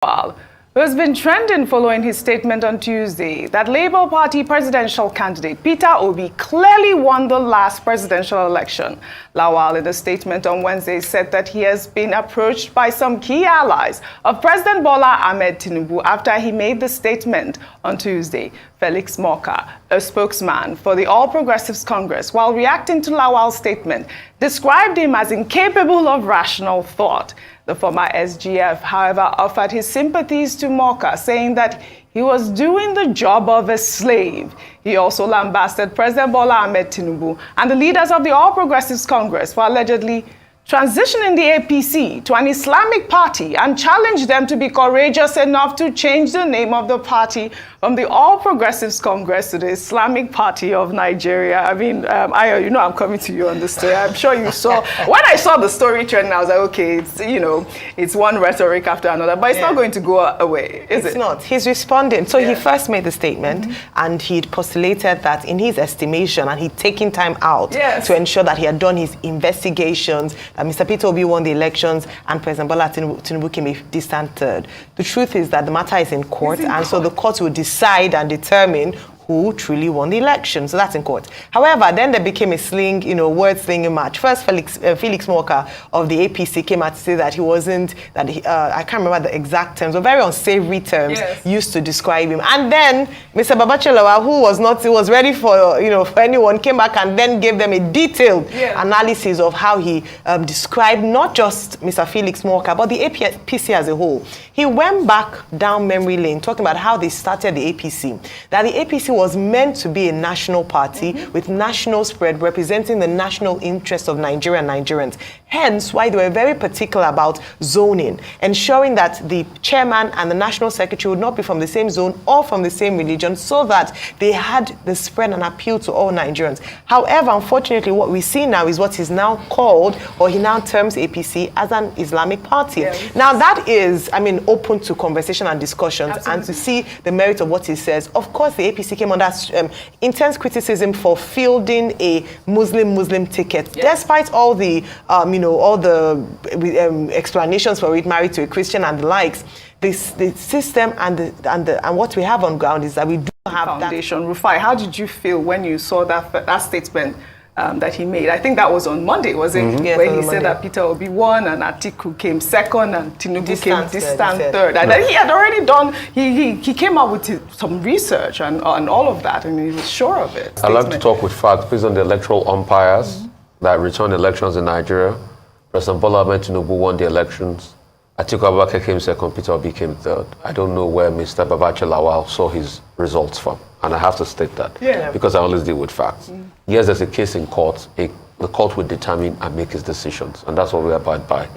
Who has been trending following his statement on Tuesday that Labour Party presidential candidate Peter Obi clearly won the last presidential election. Lawal, in a statement on Wednesday, said that he has been approached by some key allies of President Bola Ahmed Tinubu after he made the statement on Tuesday. Felix Morka, a spokesman for the All Progressives Congress, while reacting to Lawal's statement, described him as incapable of rational thought. The former SGF, however, offered his sympathies to Morka, saying that he was doing the job of a slave. He also lambasted President Bola Ahmed Tinubu and the leaders of the All Progressives Congress for allegedly transitioning the APC to an Islamic party and challenged them to be courageous enough to change the name of the party from the All Progressives Congress to the Islamic Party of Nigeria. I mean, Ayo, you know I'm coming to you on this story. I'm sure you saw. When I saw the story trending, I was like, okay, it's, you know, it's one rhetoric after another, but it's not going to go away, is it? It's not. He's responding. So he first made the statement and he'd postulated that in his estimation, and he'd taken time out to ensure that he had done his investigations, that Mr. Peter Obi won the elections and President Bola Tinubu came a distant third. The truth is that the matter is in court, so the court will decide and determine who truly won the election. So that's in court. However, then there became a word slinging match. First, Felix Morka of the APC came out to say that he wasn't, that he, I can't remember the exact terms, but very unsavory terms used to describe him. And then Mr. Babachir, who was ready for, for anyone, came back and then gave them a detailed analysis of how he described not just Mr. Felix Morka, but the APC as a whole. He went back down memory lane, talking about how they started the APC, that the APC was meant to be a national party with national spread representing the national interests of Nigeria and Nigerians. Hence why they were very particular about zoning, ensuring that the chairman and the national secretary would not be from the same zone or from the same religion, so that they had the spread and appeal to all Nigerians. However, unfortunately, what we see now is what is now called, or he now terms APC as an Islamic party. Now that is, open to conversation and discussions and to see the merit of what he says. Of course, the APC came under intense criticism for fielding a Muslim ticket, despite all the explanations for it, married to a Christian and the likes. The system and what we have on ground is that we do have foundation. Rufai, how did you feel when you saw that statement that he made? I think that was on Monday, was it? Yes, where he said that Peter Obi won and Atiku came second and Tinubu came distant third. And then he had already done, he came up with some research and all of that, and he was sure of it. I like to talk with facts based on the electoral umpires that returned elections in Nigeria. President Bola Ahmed Tinubu won the elections. Atiku Abubakar came second, Peter Obi came third. I don't know where Mr. Babachir Lawal saw his results from, and I have to state that because I always deal with facts. Yes, there's a case in court. The court will determine and make its decisions, and that's what we abide by.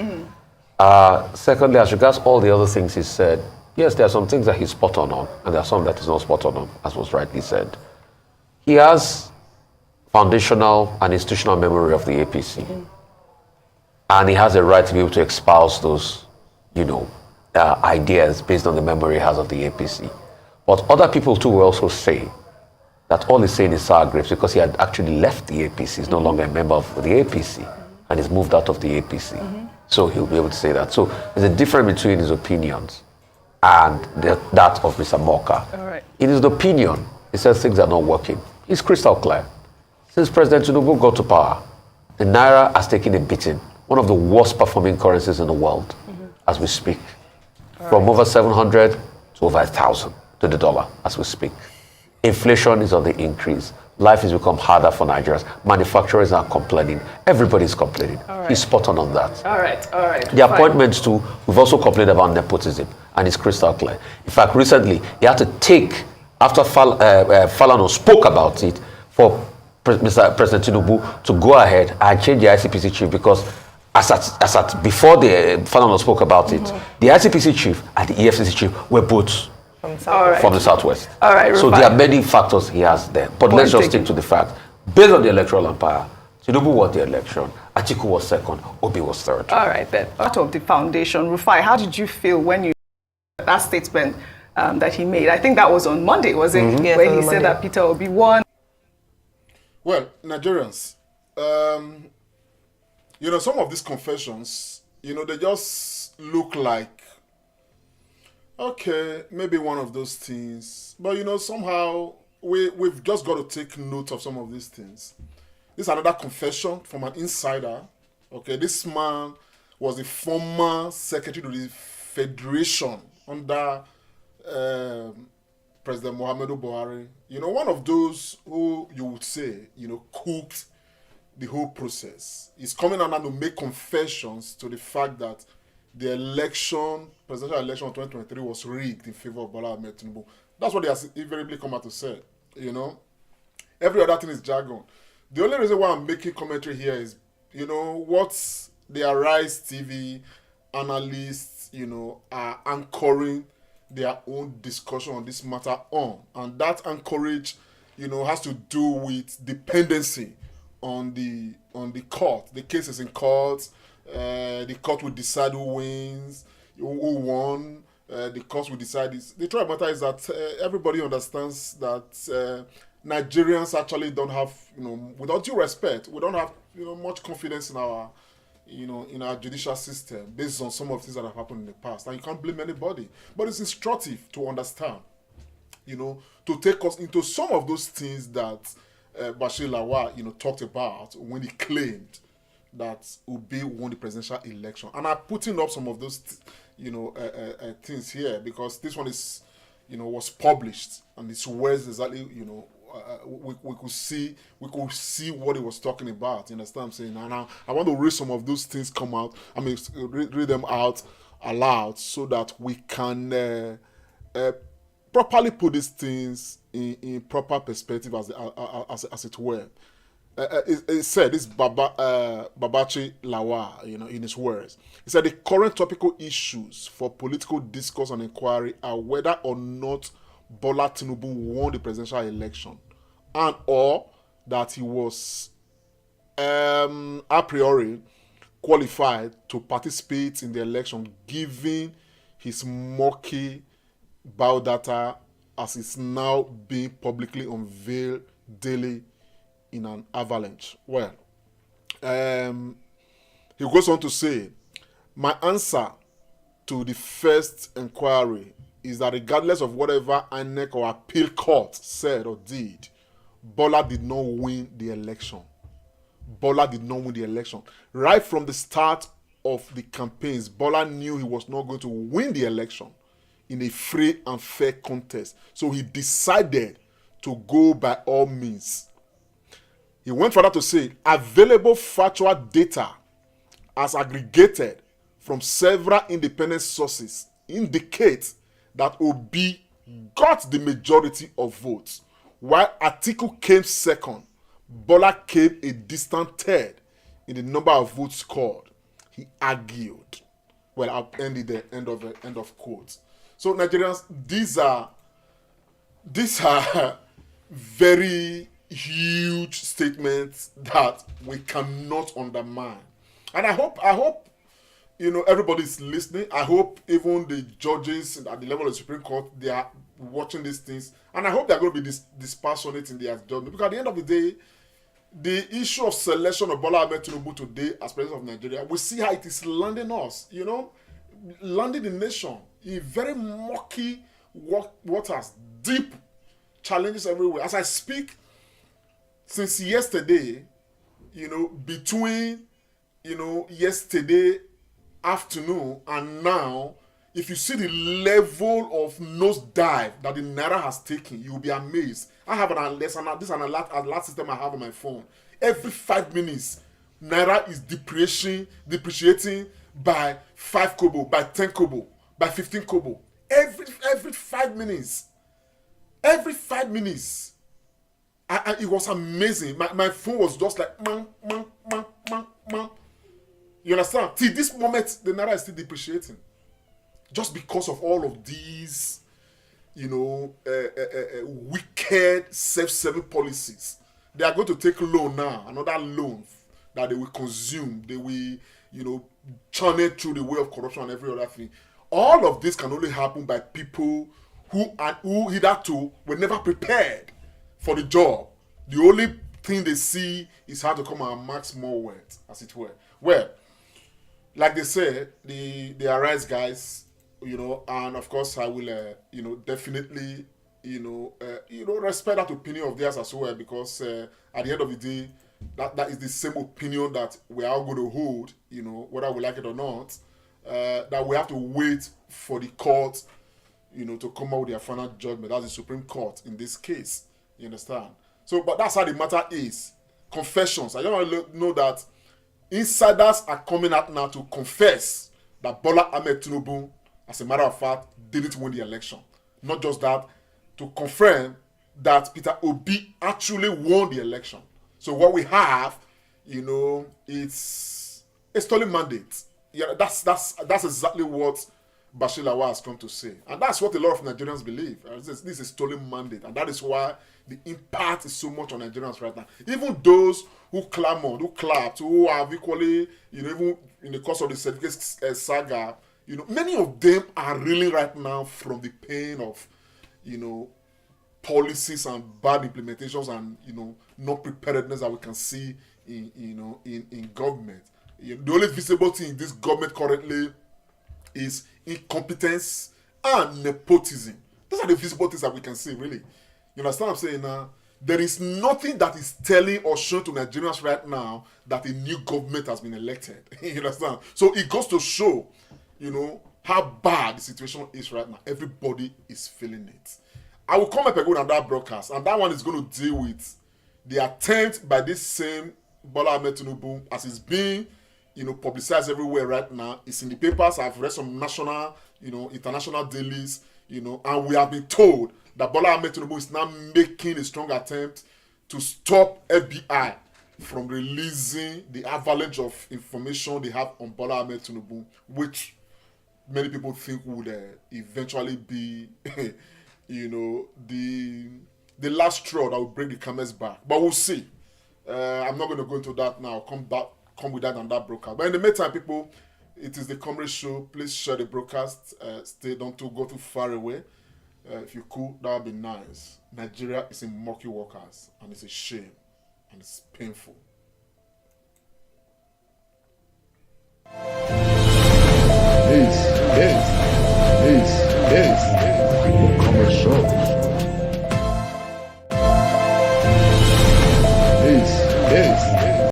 Secondly, as regards all the other things he said, yes, there are some things that he's spot on, and there are some that he's not spot on, as was rightly said. He has foundational and institutional memory of the APC, and he has a right to be able to espouse those ideas based on the memory he has of the APC. But other people too will also say that all he's saying is sour grapes because he had actually left the APC. He's no longer a member of the APC and he's moved out of the APC. So he'll be able to say that. So there's a difference between his opinions and that of Mr. Morka. In his opinion, he says things are not working. He's crystal clear. Since President Tinubu got to power, the Naira has taken a beating, one of the worst performing currencies in the world as we speak. From over 700 to over 1,000 to the dollar as we speak. Inflation is on the increase. Life has become harder for Nigerians. Manufacturers are complaining. Everybody's complaining. He's spot on that. All right. The appointments too, we've also complained about nepotism, and it's crystal clear. In fact, recently, he had to take, after Falano spoke about it, for President Tinubu to go ahead and change the ICPC chief because before the Falano spoke about it, the ICPC chief and the EFCC chief were both from the Southwest. So there are many factors he has there. But let's just stick to the fact. Based on the electoral umpire, Tinubu won the election, Atiku was second, Obi was third. All right, then. Out of the foundation, Rufai, how did you feel when you that statement that he made? I think that was on Monday, was it? Yes, where he said that Peter Obi won. Well, Nigerians, some of these confessions, they just look like Okay, maybe one of those things. But somehow we've just got to take note of some of these things. This is another confession from an insider. Okay, this man was the former secretary to the Federation under President Muhammadu Buhari. One of those who you would say, cooked the whole process. He's coming out now to make confessions to the fact that the presidential election of 2023 was rigged in favor of Bola Ahmed Tinubu. That's what they have invariably come out to say. Every other thing is jargon. The only reason why I'm making commentary here is, what the Arise TV analysts, are anchoring their own discussion on this matter on. And that anchorage, has to do with dependency on the court. The case is in court. The court will decide who wins, who won. The court will decide this. The truth matter is that everybody understands that Nigerians actually don't have, without due respect, we don't have, much confidence in our, in our judicial system based on some of the things that have happened in the past. And you can't blame anybody. But it's instructive to understand, to take us into some of those things that Babachir Lawal, talked about when he claimed that Obi won the presidential election. And I'm putting up some of those, things here because this one is, was published and it's words exactly, we could see what he was talking about. You understand what I'm saying? And I want to read some of those things come out. I mean, read them out aloud so that we can properly put these things in proper perspective as it were. It said, this Babachir Lawal, in his words, he said the current topical issues for political discourse and inquiry are whether or not Bola Tinubu won the presidential election and or that he was a priori qualified to participate in the election given his murky biodata as it's now being publicly unveiled daily in an avalanche. Well, he goes on to say, my answer to the first inquiry is that regardless of whatever INEC or appeal court said or did, Bola did not win the election. Bola did not win the election. Right from the start of the campaigns, Bola knew he was not going to win the election in a free and fair contest. So he decided to go by all means. He went further to say, available factual data as aggregated from several independent sources indicate that Obi got the majority of votes, while Atiku came second. Bola came a distant third in the number of votes scored. He argued. Well, I'll end it there. End of quote. So Nigerians, these are very huge statements that we cannot undermine. And I hope everybody's listening. I hope even the judges at the level of the Supreme Court, they are watching these things. And I hope they're going to be dispassionate in their judgment. Because at the end of the day, the issue of selection of Bola Ahmed Tinubu today as president of Nigeria, we see how it is landing us, landing the nation in very murky waters, deep challenges everywhere. As I speak, since yesterday, between, yesterday afternoon and now, if you see the level of nosedive that the Naira has taken, you'll be amazed. I have this alert system I have on my phone. Every 5 minutes, Naira is depreciating by 5 kobo, by 10 kobo, by 15 kobo. Every 5 minutes. Every 5 minutes. It was amazing. My phone was just like, man. You understand? Till this moment, the Naira is still depreciating. Just because of all of these, wicked self-serving policies. They are going to take loan now, another loan that they will consume. They will, channel through the way of corruption and every other thing. All of this can only happen by people who hitherto were never prepared for the job. The only thing they see is how to come and max more words, as it were. Well, like they say, the Arise guys and of course I will, definitely, respect that opinion of theirs as well, because at the end of the day, that is the same opinion that we are going to hold, whether we like it or not, that we have to wait for the court, to come out with their final judgment. That's the Supreme Court in this case. You understand? So, but that's how the matter is. Confessions. I just want to know that insiders are coming out now to confess that Bola Ahmed Tinubu, as a matter of fact, didn't win the election. Not just that, to confirm that Peter Obi actually won the election. So what we have, it's a stolen mandate. Yeah, that's exactly what Bashir Lawal has come to say. And that's what a lot of Nigerians believe. This is a stolen mandate. And that is why the impact is so much on Nigerians right now. Even those who clamored, who clapped, who have equally, even in the course of the certificate saga, many of them are reeling right now from the pain of, policies and bad implementations and, not preparedness that we can see in government. The only visible thing in this government currently is incompetence and nepotism. Those are the visible things that we can see, really. You understand what I'm saying now? There is nothing that is telling or showing to Nigerians right now that a new government has been elected. You understand? So it goes to show, how bad the situation is right now. Everybody is feeling it. I will come up again on that broadcast, and that one is going to deal with the attempt by this same Bola Ahmed Tinubu, as it's being, publicized everywhere right now. It's in the papers. I've read some national, international dailies, and we have been told that Bola Ahmed Tinubu is now making a strong attempt to stop FBI from releasing the avalanche of information they have on Bola Ahmed Tinubu, which many people think would eventually be, the last straw that will bring the camel's back. But we'll see. I'm not going to go into that now. Come with that on that broadcast. But in the meantime, people, it is the Comrade Show. Please share the broadcast. Don't go too far away. If you could, that would be nice. Nigeria is in murky waters, and it's a shame, and it's painful.